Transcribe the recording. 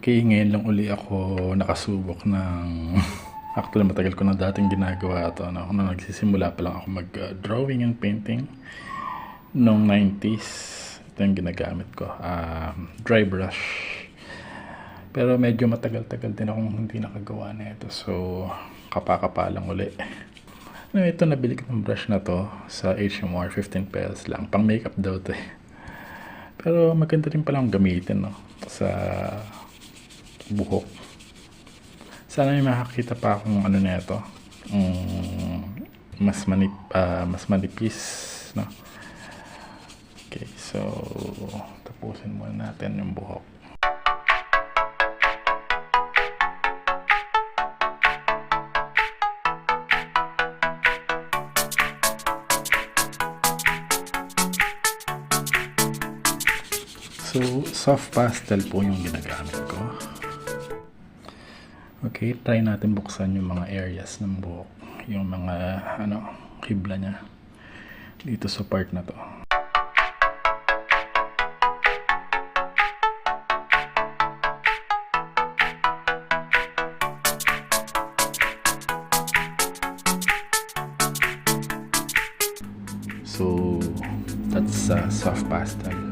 Okay, ngayon lang uli ako nakasubok ng actually matagal ko na dating ginagawa ito, no? Nung nagsisimula pa lang ako mag-drawing and painting noong 90s. Ito yung ginagamit ko, dry brush. Pero medyo matagal-tagal din akong hindi nakagawa na ito, so kapa-kapa lang uli. Ito, nabili ko ng brush na to sa HMR, 15 pesos lang, pang makeup daw to eh. Pero maganda rin palang gamitin, no? Sa buhok. Sana may makakita pa akong ano na ito, mas manipis, no? Okay, so tapusin muna natin yung buhok. So soft pastel po yung ginagamit ko. Okay, try natin buksan yung mga areas ng buhok, yung mga hibla niya dito sa part na to. So that's soft pastel.